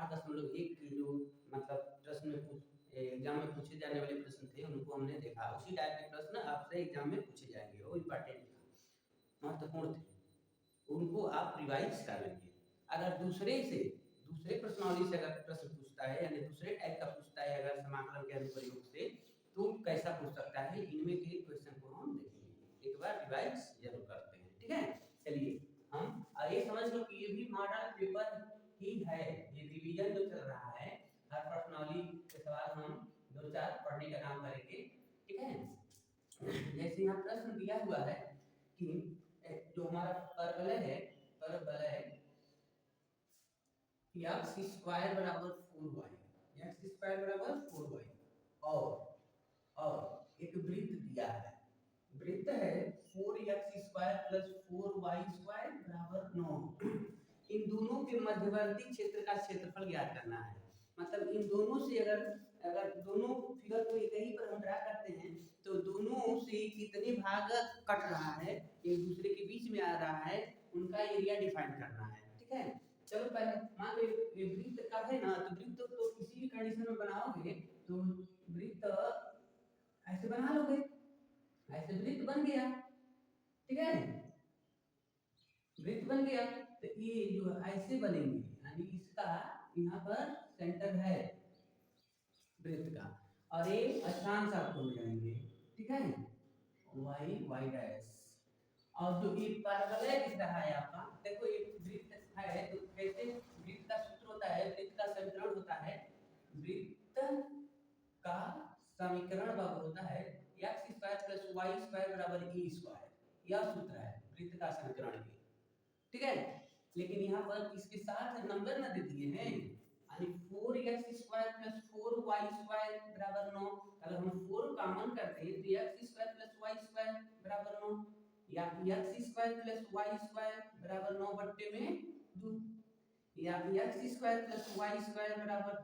8.1 के जो मतलब प्रश्न में एग्जाम में पूछे जाने वाले प्रश्न थे उनको हमने देखा। उसी टाइप के प्रश्न आपसे एग्जाम में पूछे जाएंगे, वो इम्पोर्टेंट था, महत्वपूर्ण थे, उनको आप रिवाइज कर लेंगे। अगर दूसरे प्रश्नावली से अगर प्रश्न पूछता है यानी दूसरे टाइप का पूछता है अगर समाकलन के अनुप्रयोग से, तो कैसा पूछ सकता है, इनमें के क्वेश्चन को हम देखेंगे। एक बार रिवाइज जरूर करते हैं, ठीक है। चलिए हम ये समझ लो कि ये भी मॉडल पेपर ही है, ये रिवीजन जो चल रहा है, हर प्रश्नावली के सवाल हम 2-4 पढ़ने का काम करेंगे, ठीक है। जैसे यहाँ प्रश्न दिया हुआ है कि जो हमारा परवलय है x स्क्वायर बराबर 4y, x स्क्वायर बराबर 4y, और एक वृत्त दिया है, वृत्त है 4x square plus 4y square बराबर 9। इन दोनों के मध्यवर्ती क्षेत्र का क्षेत्रफल ज्ञात करना है। मतलब इन दोनों से अगर दोनों फिगर को एक ही पर हम ड्रा करते हैं तो दोनों से कितने भाग कट रहा है, एक दूसरे के बीच में आ रहा है, उनका एरिया डिफाइन करना है, ठीक है। चलो पहले मान लो ये वृत्त का है ना, तो वृत्त तो किसी भी कंडीशन में बनाओगे तो वृत्त ऐसे बना लोगे, ऐसे वृत्त बन गया, ठीक है, वृत्त बन गया। तो ये जो ऐसे बनेंगे यानी इसका यहाँ पर सेंटर है वृत्त का, और ये अक्षांश आपको मिल जाएंगे, ठीक है, y डैश। और जो ये परवलय दिख रहा है आपका, देखो ये वृत्त है तो कैसे वृत्त का सूत्र होता है, वृत्त का समीकरण होता है, वृत्त का समीकरण बाबू होता है x square plus y square बराबर e स्क्वायर, यह सूत्र है वृत्त का समीकरण के, ठीक है। लेकिन यहाँ पर इसके साथ नंबर ना दे दिए हैं, यानी 4x square plus 4y square बराबर 9। अगर हम 4 कॉमन करते हैं तो x square plus y square बराबर 9, या x square plus y square बराबर 9 बट्टे में 2, या x square plus y square बराबर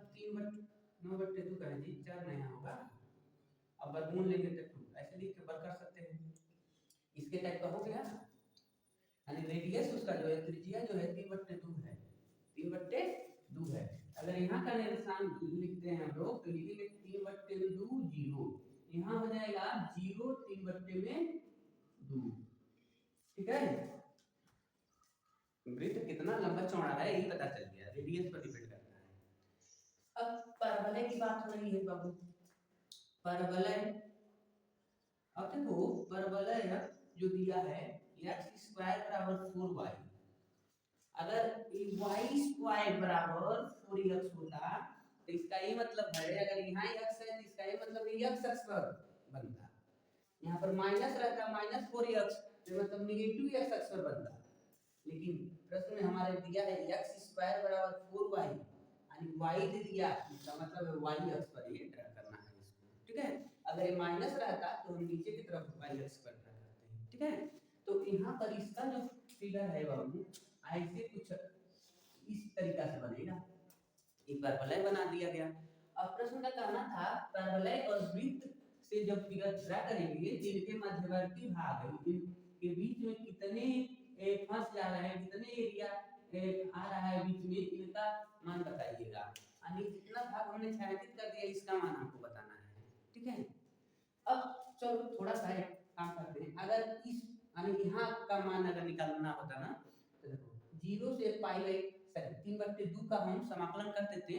9 बट्टे 2 करें जी, 4 नहीं होगा, अब वर्गमूल लेंगे तो 2, ऐसे लिख के वर्क कर सकते हैं। इसके टाइप का हो गया, यानी रेडियस उसका जो है त्रिज्या जो है 3/2 है, 3/2 है। अगर यहाँ का निशान लिखते हैं हम लोग तो लिखेंगे 3/2 0, यहाँ हो जाएगा 0 3/2, ठीक है। वृत्त कितना लंबा चौड़ा है यही पता चल गया, रेडियस पर डिपेंड करता है। अब परवलय की बात हो रही है बाबू, परवलय, अब देखो परवलय जो दिया है x स्क्वायर बराबर 4y, अगर y स्क्वायर बराबर 4x होता तो इसका ये मतलब है, अगर यहाँ x है तो इसका ये मतलब ये x अक्ष पर बनता, यहाँ पर माइनस रहता -4x तो मतलब नेगेटिव x अक्ष पर बनता। लेकिन प्रश्न में हमारे दिया है x स्क्वायर बराबर 4y, यानी y दे दिया, इसका मतलब है y अक्ष पर ये ड्रा करना है इसको, ठीक है। अगर ये माइनस रहता तो हम नीचे की तरफ y अक्ष पर ड्रा करते हैं, ठीक है। तो यहाँ पर इसका जो फिगर है बाबू ऐसे कुछ इस तरीका से बनेगा, एक बार परवलय बना दिया गया। अब प्रश्न का कहना था परवलय और वृत्त से जब फिगर ड्रा करेंगे इनके मध्यवर्ती भाग के बीच में कितने फंस जा रहे हैं, कितने एरिया आ रहा है बीच में, इनका मान बताइएगा, यानी जितना भाग हमने छायांकित कर दिया इसका मान हमको बताना है, ठीक है। अब चलो थोड़ा सा काम करते हैं, अगर इस यानी यहाँ का मान अगर निकालना होता ना तो देखो 0 से पाई 3/2 का हम समाकलन कर देते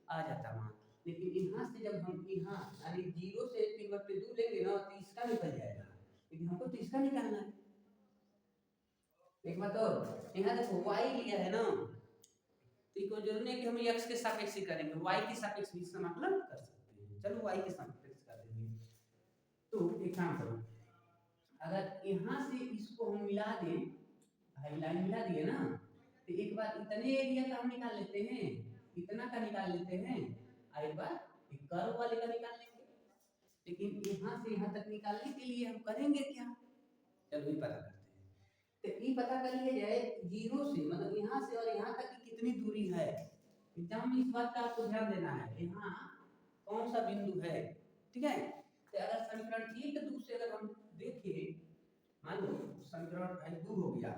आ जाता मान, लेकिन यहाँ से जब हम यहाँ यानी 0 से 3/2 लेंगे ना तो इसका निकल जाएगा, लेकिन हमको तो इसका निकालना है। एक बात और, यहाँ देखो y लिया है ना तो इसको जरूरी है कि हम x के सापेक्ष ही करेंगे, y के सापेक्ष भी समाकलन कर सकते हैं। चलो y के सापेक्ष कर देंगे, तो एक काम करो, अगर यहाँ से इसको हम मिला दें, भाई लाइन मिला दिए ना, तो एक बार इतने एरिया का हम निकाल लेते हैं, इतना का निकाल लेते हैं, और एक बार एक कर्व वाले का निकाल लेंगे। लेकिन यहाँ से यहाँ तक निकालने के लिए हम करेंगे क्या, चलो ये पता करते हैं। तो ये पता कर लिया जाए 0 से मतलब यहाँ से और यहाँ तक की कितनी दूरी है, एग्जाम में इस बात का आपको ध्यान देना है, यहाँ कौन सा बिंदु है, ठीक है। तो अगर समीकरण 1-2 से अगर हम देखें, मान लो समीकरण 2 हो गया,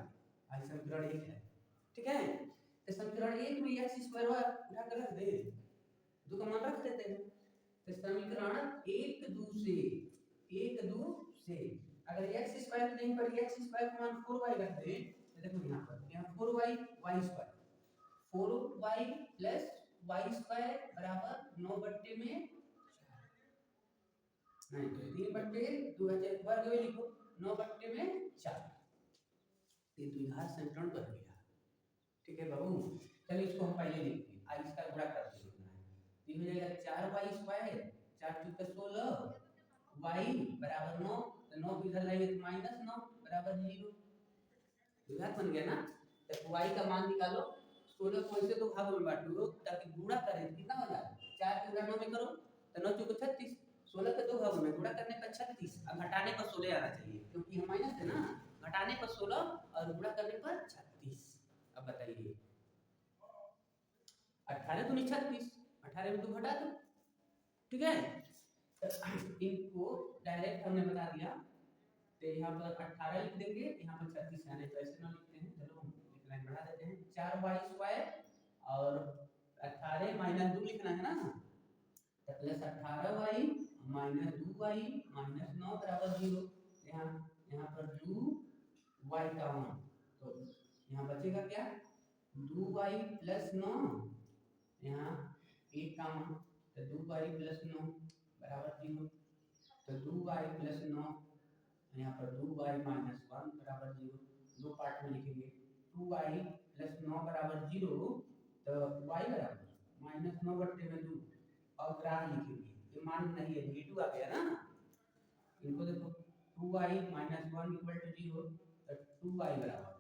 समीकरण 1 है, ठीक है। तो समीकरण 1 में x स्क्वायर उठा कर रख दे, 2 का मान रख देते हैं। तो समीकरण 1 2 से अगर x स्क्वायर नहीं पर x स्क्वायर का मान 4y रख दे तो देखो यहाँ 4y y square 4y plus y square बराबर 9 बट्टे में नहीं 3 बट्टे 2 वर्ग में लिखो 9 बट्टे में 4 ये द्विघात समीकरण बन गया। ठीक है बाबू, चलिए इसको हम पहले लिखते हैं, आज इसका गुणा करते हैं। ये हो जाएगा 4y स्क्वायर 4 × 16 y बराबर 9, तो 9 इधर लाएंगे तो -9 बराबर 0। द्विघात बन गया ना। तो y का मान निकालो, 16 को ऐसे दो भागों में बांटो ताकि गुणा करें कितना हो जाए, 4 के गुणा 9 में करो तो 9 × 36, 16 के दो भागों में गुणा करने पर 36, अब घटाने पर 16 आना चाहिए क्योंकि हम माइनस है ना, घटाने पर 16 और गुणा करने पर 36। अब बताइए 18 दूनी 36, 18 में 2 घटा दो। ठीक है, तो इनको डायरेक्ट हमने बता दिया, तो यहाँ पर 18 लिख देंगे, यहाँ पर 36 आने तो ऐसे ना लिखते हैं, चलो हम लिखना बढ़ा देते हैं 4y स्क्वायर और 18 माइनस 2 लिखना है ना, तो plus 18y minus 2y minus 9 बराबर 0। यहाँ पर 2y का मान, तो यहाँ बचेगा क्या 2y प्लस 9, यहाँ 1 का मान, तो 2y प्लस 9 बराबर 0, तो 2y प्लस 9 यहाँ पर 2y माइनस 1 बराबर 0, दो पार्ट में लिखेंगे 2y प्लस 9 बराबर 0, तो y बराबर -9 बट्टे में 2 और ग्राफ लिखेंगे, ये मान नहीं है नेगेटिव आ गया ना, इनको देखो 2y माइनस 1 इक्वल टू 0, तो 2y बराबर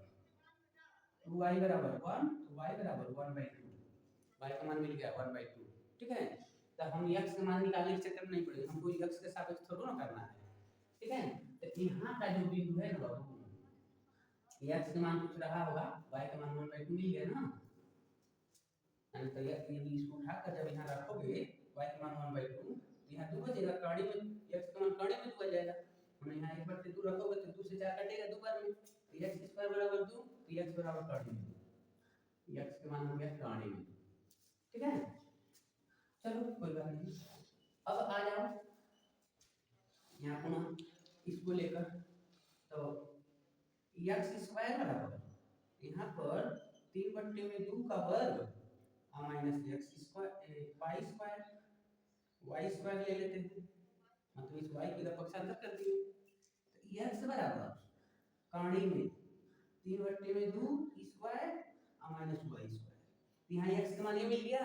1, तो y बराबर 1/2, y का मान मिल गया 1/2। ठीक है, तो हम x का मान निकालने के चक्कर में नहीं पड़े, हमको x के सापेक्ष थोड़ा ना करना है। ठीक है, तो यहाँ का जो बिंदु है ना बाबू, x का मान कुछ रहा होगा, y का मान 1/2 मिल गया ना, तो यदि इसको उठाकर जब यहाँ रखोगे y का मान 1/2, यहाँ 2 बचेगा, कड़ी में x का मान कड़ी में 2 आ जाएगा, हम यहाँ 1/2 रखोगे तो 2 से 4 कटेगा 2 बार में, तो x स्क्वायर बराबर 2, तो x बराबर कड़ी में 2, x का मान हो गया कड़ी में 2। ठीक है, चलो कोई बात नहीं। अब आ जाओ यहाँ पुनः इसको लेकर, तो x स्क्वायर बराबर यहाँ पर 3 बट्टे में 2 का वर्ग minus x square y square ले लेते हैं, मतलब इस y का पक्षांतर कर दिए, तो x बराबर कड़ी में 3 बट्टे में 2 स्क्वायर माइनस y स्क्वायर, यहाँ x का मान ये मिल गया।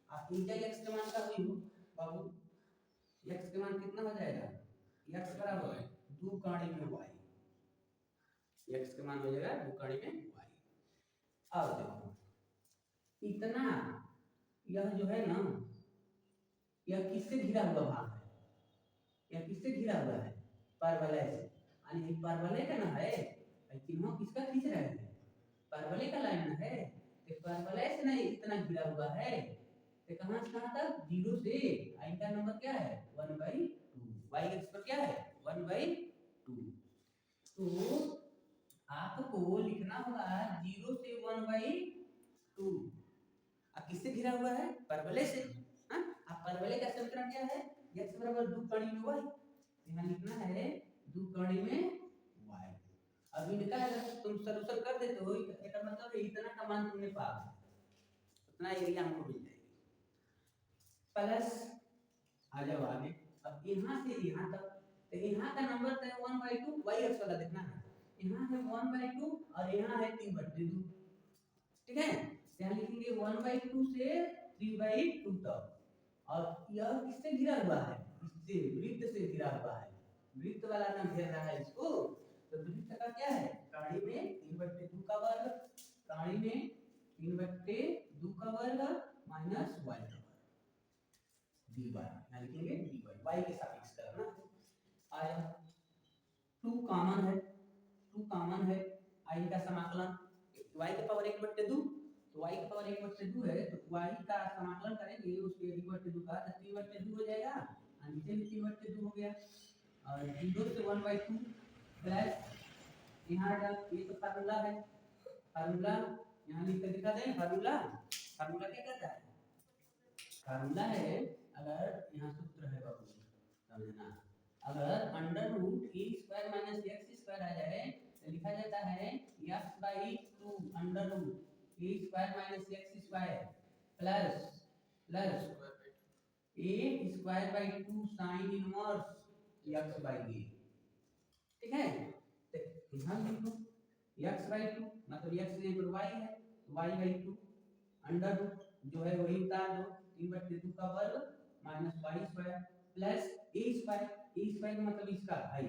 आप इनका x का मान का हुई हो बाबू, x का मान कितना हो जाएगा, x बराबर 2 कड़ी में y, x का मान हो जाएगा 2 कड़ी में y। अब देखो इतना यह जो है ना, यह किससे घिरा हुआ भाग है, यह किससे घिरा हुआ है, परवलय से, यानी परवलय का ना है, चिन्ह किसका खींच रहे हैं, परवलय का लाइन है, तो परवलय से नहीं इतना घिरा हुआ है, तो कहां से कहां तक, 0 से, इनका नंबर क्या है 1/2, y एक्स पर क्या है 1/2, तो आपको लिखना होगा 0 से 1/2, अब किससे घिरा हुआ है, परवलय से। हाँ, अब परवलय का समीकरण क्या है, x बराबर 2 कड़ी में y, यहाँ लिखना है 2 कड़ी में y। अब इनका अगर तुम सॉल्यूशन कर देते हो, इसका मतलब इतना का मान तुमने पा लिया, उतना एरिया हमको मिल जाएगा, प्लस आ जाओ आगे, अब यहाँ से यहाँ तक, तो यहाँ का नंबर है 1/2, y एक्स वाला देखना है, यहाँ है 1/2 और यहाँ है 3/2। ठीक है, यहाँ लिखेंगे 1/2 से 3/2 तक, और यह किससे घिरा हुआ है, इससे वृत्त से घिरा हुआ है, वृत्त वाला नाम घेर रहा है इसको, तो वृत्त का क्या है, कड़ी में 3/2 का वर्ग, कड़ी में 3/2 का वर्ग माइनस y का वर्ग, dy, यहाँ लिखेंगे dy, y के सापेक्ष करना आया। 2 कॉमन है, 2 कॉमन है, i का समाकलन y के पावर 1/2, तो y का पावर 1/2 है, तो y का समाकलन करेंगे उसके 1/2 का, तो 3/2 हो जाएगा, और नीचे भी 3/2 हो गया, और 0 से 1/2 प्लस यहाँ का ये तो फार्मूला है, फार्मूला यहाँ लिख कर दिखा दें फार्मूला। फार्मूला क्या कहता है? फार्मूला है, अगर यहाँ सूत्र है बाबू समझना, अगर under root A square minus X square आ जाए तो लिखा जाता है X by two under root A square minus X square plus plus A square by two sine inverse X by A. ठीक है, तो यहाँ लिख लो एक्स बाई टू मतलब एक्स यहाँ पर वाई है, Y by two under root जो है वही उतार दो, 3/2 का वर्ग minus Y square plus A square, A square मतलब इसका भाई,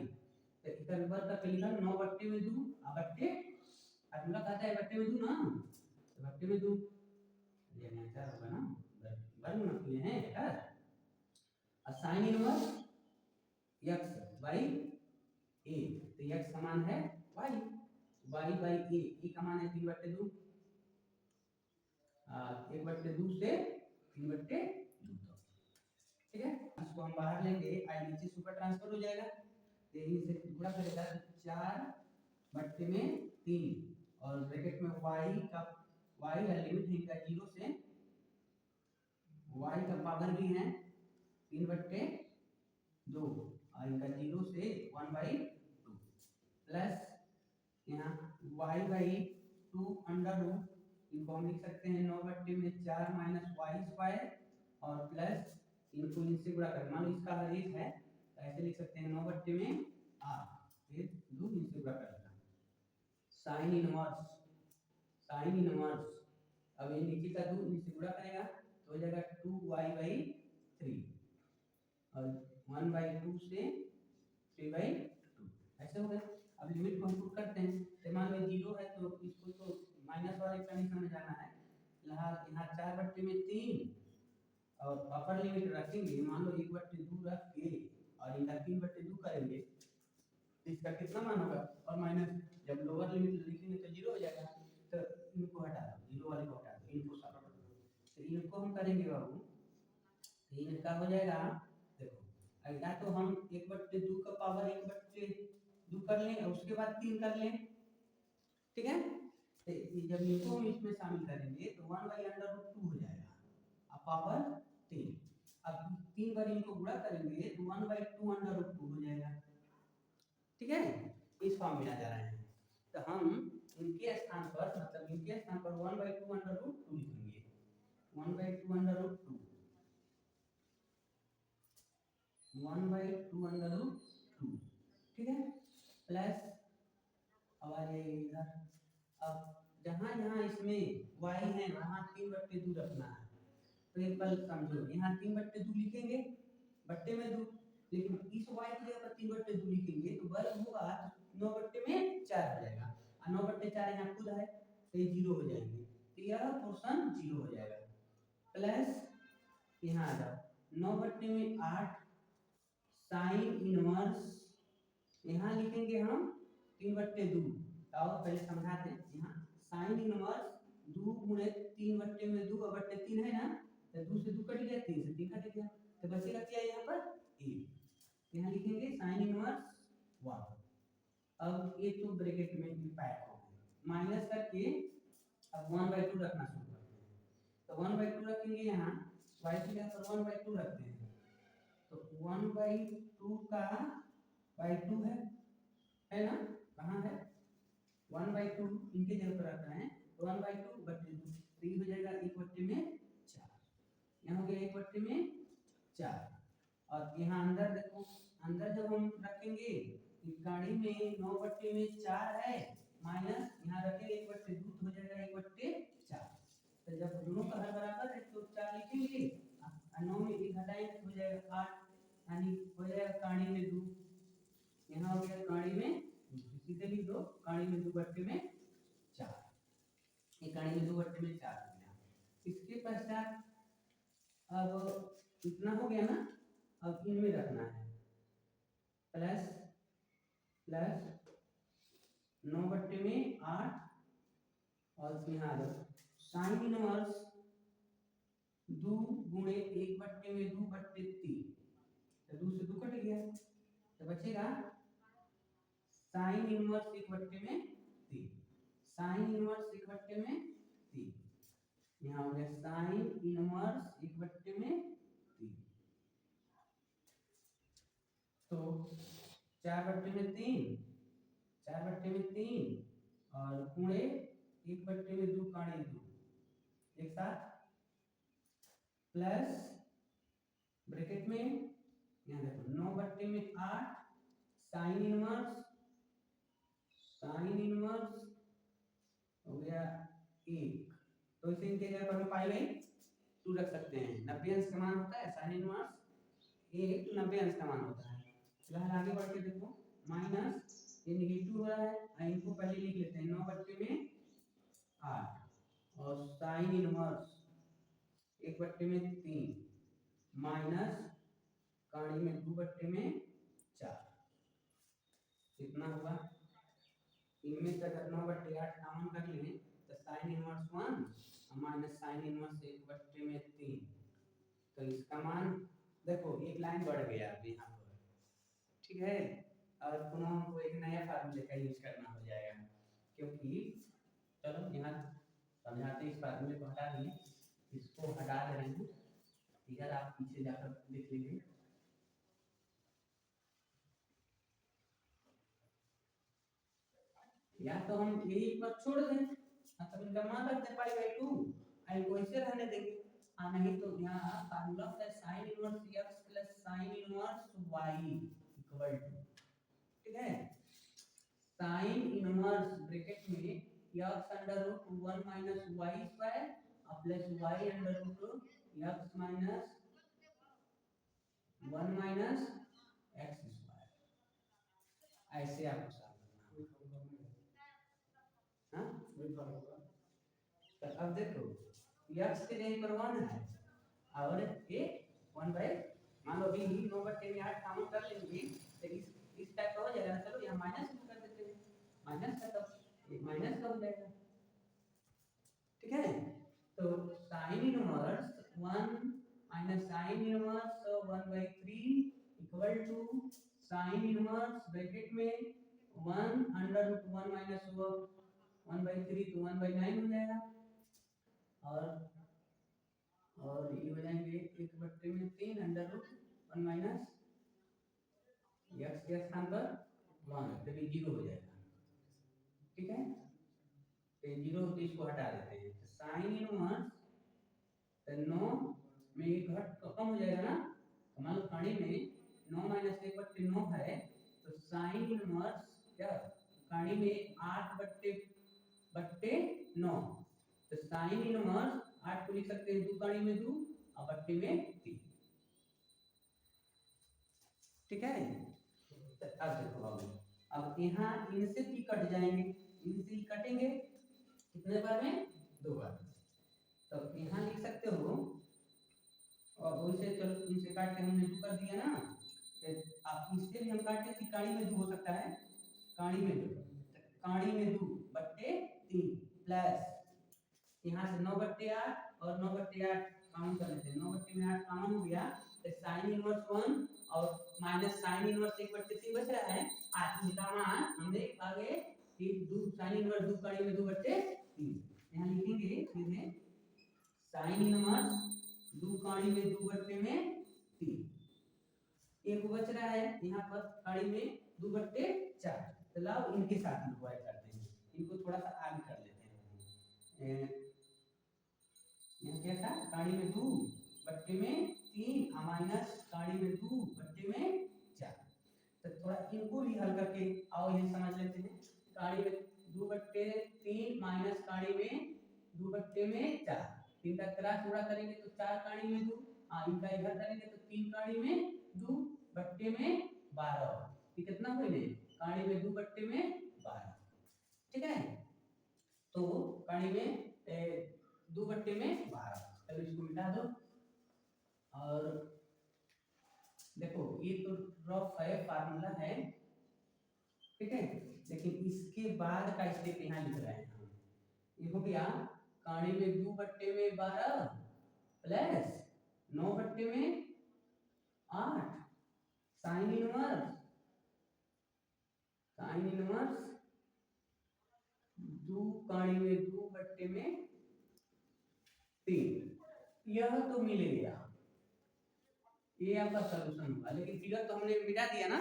तो इसका वर्ग का लिखा 9/2 बट्टे फार्मूला कहता है बट्टे में 2 ना, तो बट्टे में 2 यानी आंसर होगा ना, वर्ग में किए हैं बेटा। Sign inverse x by a, तो x समान है y, y बाई a का मान है 3/2, 1/2 से 3/2। ठीक है, इसको हम बाहर लेंगे, आई नीचे सुपर ट्रांसफर हो जाएगा, तो इसे गुणा करेगा 4/3 और ब्रैकेट में y का y का लिमिट है इनका 0 से, y का पावर भी है 3/2 और इनका 0 से 1/2 प्लस यहाँ y/2 अंडर रूट, इनको हम लिख सकते हैं 9/4 माइनस वाई स्क्वायर और प्लस इनको इनसे गुणा कर, मान लो इसका हर एक है तो ऐसे लिख सकते हैं 9/8 फिर 2 इनसे गुणा कर देना साइन इनवर्स, साइन इनवर्स, अब ये नीचे का 2 इनसे गुणा करेगा तो हो जाएगा 2y/3 और 1/2 से 3/2 ऐसे हो गया। अब लिमिट को हम पुट करते हैं, तो मान लो 0 है तो इसको तो माइनस वाले कंडीशन में जाना है, यहाँ 4/3 और अपर लिमिट रखेंगे, मान लो 1/2 रख के और इनका 3/2 करेंगे तो इसका कितना मान होगा, और माइनस जब लोअर लिमिट लिखेंगे तो 0 हो जाएगा, तो इनको हटा दो, 0 वाले को हटा दो, इनको सब तो इनको हम करेंगे बाबू, तो इनका हो जाएगा देखो, या तो हम 1/2 का पावर 1/2 कर लें और उसके बाद 3 कर लें, ठीक है, तो जब इनको हम इसमें शामिल करेंगे तो 1/√2 हो जाएगा अब पावर 3, अब 3 बार इनको गुणा करेंगे तो 1/2√2 हो जाएगा। ठीक है, इस फॉर्म में आ जा रहे हैं, तो हम इनके स्थान पर मतलब इनके स्थान पर 1/2√2 लिखेंगे, 1/2√2 1/2√2, ठीक है, प्लस अब आ जाइए इधर, अब जहाँ जहाँ इसमें y है वहाँ 3/2 रखना है, तो एक पल समझो, यहाँ 3/2 लिखेंगे बट्टे में 2, लेकिन इस y की जगह पर 3/2 लिखेंगे तो वर्ग होगा 9/4 हो जाएगा, और 9/4 यहाँ खुद है तो ये 0 हो जाएंगे, तो यह पोर्शन 0 हो जाएगा, प्लस यहाँ आ जाओ 9/8 साइन इनवर्स, यहाँ लिखेंगे हम 3/2, और पहले समझा दें, यहाँ साइन इनवर्स 2 गुणे 3/2 और बट्टे 3 है ना, तो 2 से 2 कट गया, 3 से 3 कट गया, तो बचेगा क्या यहाँ पर a, यहाँ लिखेंगे साइन इनवर्स 1, अब ये तो ब्रैकेट में पैक हो गया, माइनस करके अब 1/2 रखना शुरू करते हैं, तो 1/2 रखेंगे, यहाँ y की जगह पर 1/2 रखते हैं, तो 1/2 का बाई 2 है ना, कहाँ है 1/2 इनके जगह पर रखना है, तो 1/2/2 तो ये हो जाएगा 1/4, यहाँ हो गया 1/4, और यहाँ अंदर देखो, अंदर जब हम रखेंगे गाड़ी में 9/4 है माइनस यहाँ रखेंगे 1/2 तो हो जाएगा 1/4, तो जब दोनों का हर बराबर है तो 4 लिखेंगे और 9 में 1 घटाएंगे तो हो जाएगा 8, यानी हो जाएगा काड़ी में 2, यहाँ हो गया काड़ी में, सीधे लिख दो काड़ी में 2/4, ये काड़ी में 2/4 हो गया। इसके पश्चात अब इतना हो गया ना, अब इनमें रखना है प्लस प्लस 9/8 और यहाँ दो साइन इनवर्स 2 गुणे 1/2/3, तो 2 से 2 कट गया, तो बचेगा साइन इनवर्स 1/3, साइन इनवर्स 1/3 3। यहाँ हो गया साइन इनवर्स 1/3। तो 4/3, 4/3 और गुणे 1/2 काणे 2 एक साथ प्लस ब्रैकेट में यहाँ देखो 9/8 साइन इनवर्स हो गया 1। तो इसे इनके जगह पर हम पाई बाई 2 रख सकते हैं। 90 अंश का मान होता है साइन इनवर्स 1 90 अंश का मान होता है। फिलहाल आगे बढ़ के देखो माइनस ये नेगेटिव हो रहा है, इनको पहले लिख लेते हैं 9/8 और साइन इनवर्स 1/3 माइनस काणी में 2/4 कितना हुआ। इनमें से अगर 9/8 कॉमन कर लें तो sine inverse 1 minus sine inverse 1/3। तो इसका मान देखो एक लाइन बढ़ गया अब यहाँ पर, ठीक है। और पुनः हमको एक नया फार्मूले का यूज करना हो जाएगा, क्योंकि चलो यहाँ समझाते इस फार्मूले को हटा दिए, इसको हटा दे रहे हैं। इधर आप पीछे जाकर देख लीजिए। या तो हम यही पर छोड़ दें, मतलब इनका मान रख दें π/2 और इनको ऐसे रहने देंगे। नहीं तो यहाँ फार्मूला होता है sine inverse x plus sine inverse y equal to, ठीक है। साइन इनवर्स ब्रैकेट में x under root 1 minus y square plus y under root x minus 1 minus x square, ऐसे आपको सॉल्व करना है। हाँ तो अब देखो x के जगह पर 1 है और ये 1 बाय मान लो भी 9/8 कॉमन कर लेंगे तो इस टाइप का हो जाएगा। चलो यहाँ माइनस कर देते हैं, माइनस का तो एक माइनस का हो जाएगा, ठीक है। तो sine inverse 1 minus sine inverse 1/3 equal to sine inverse bracket में 1 अंडर रूट 1 माइनस 1/3 तो 1/9 हो जाएगा और ये हो जाएंगे 1/3 अंडर रूट 1 माइनस x के स्थान पर 1 तो ये 0 हो जाएगा, ठीक है। तो 0 तो इसको हटा देते हैं। तो साइन इनवर्स 9 में एक घट कम हो जाएगा ना, तो मान लो काणी में 9 माइनस 1/9 है तो साइन इनवर्स क्या काणी में 8/9 तो साइन इनवर्स 8 को लिख सकते हैं 2 काणी में 2 और बट्टे में 3, ठीक है। तो अब देखो अब यहाँ इनसे भी कट जाएंगे, इनसे कटेंगे कितने बार में 2 बार। तो यहाँ लिख सकते हो और वैसे चलो इनसे काट के हमने 2 कर दिया ना, तो आप इससे भी हम काटे कि काणी में 2 हो सकता है, काणी में 2/3 प्लस यहाँ से 9/8 और 9/8 काउंट कर लेते हैं। 9/8 काउंट हो गया तो साइन इनवर्स 1 और माइनस साइन इनवर्स 1/3 बच रहा है। इनका मान हमने आगे कि 2 साइन इनवर्स 2 काणी में 2/3 यहाँ लिखेंगे सीधे साइन इनवर्स 2 काणी में 2/3 एक बच रहा है यहाँ पर काणी में 2/4। तो लाओ इनके साथ डिवाइड करते हैं, इनको थोड़ा सा आगे कर लेते हैं। यहाँ क्या था काणी में 2/3 माइनस काणी में 2/4। तो थोड़ा इनको भी हल करके आओ ये समझ लेते हैं। काणी में 2/3 माइनस काणी में 2/4, तीन का क्रॉस गुणा करेंगे तो 4 काणी में 2, इनका इधर करेंगे तो 3 काणी में 2/12। ये कितना हुए काणी में 2/12, ठीक है। तो काणी में 2/12, चलो इसको मिटा दो। और देखो ये तो रफ है फार्मूला है, ठीक है, लेकिन इसके बाद का स्टेप यहाँ लिख रहे हैं हम। ये हो गया काणी में 2/12 प्लस 9/8 साइन इनवर्स 2 काणी में 2/12 3। यह तो मिल गया, ये आपका सॉल्यूशन होगा। लेकिन फिगर तो हमने मिटा दिया ना,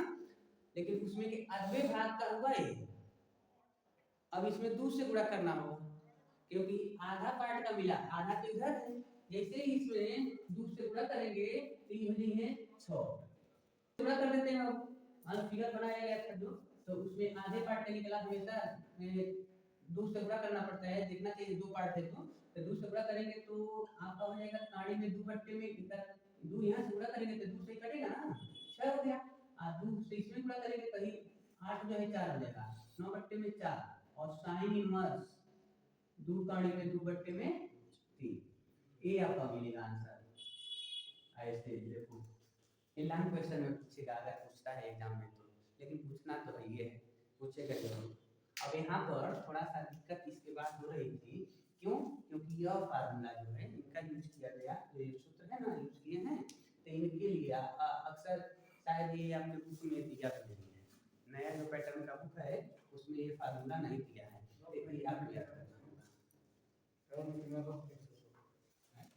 लेकिन उसमें के आधे भाग का हुआ ये। अब इसमें 2 से गुणा करना होगा, क्योंकि आधा पार्ट का मिला, आधा तो इधर है। जैसे ही इसमें 2 से गुणा करेंगे तो ये हो जाएंगे 6। गुणा कर देते हैं। अब फिगर बनाया गया था जो, तो उसमें आधे पार्ट का निकला, हमेशा 2 से गुणा करना पड़ता है, देखना चाहिए 2 पार्ट है तो 2 से गुणा करेंगे तो आपका हो जाएगा काड़ी में 2 बट्टे में इधर 2 यहाँ से गुणा करेंगे तो 2 से कटेगा ना, 6 हो गया। 2 से इसमें गुणा करेंगे तो 8 जो है 4 हो जाएगा, 9 बट्टे में 4 और साइन इनवर्स 2 काड़ी में 2 बट्टे में 3। ये आपका मिलेगा आंसर। ऐसे देखो, ये लॉन्ग क्वेश्चन में पूछेगा, अगर पूछता है एग्जाम में तो, लेकिन पूछना तो है, ये पूछेगा जरूर। अब यहाँ पर थोड़ा सा दिक्कत इसके बाद हो रही थी, क्यों? क्योंकि यह फार्मूला जो है इनका यूज किया गया, जो ये सूत्र है ना यूज किए हैं, तो इनके लिए अक्सर शायद ये आपके बुक में दिया नहीं है, नया जो पैटर्न का बुक है उसमें ये फार्मूला नहीं दिया है, देखिए आप याद रखना।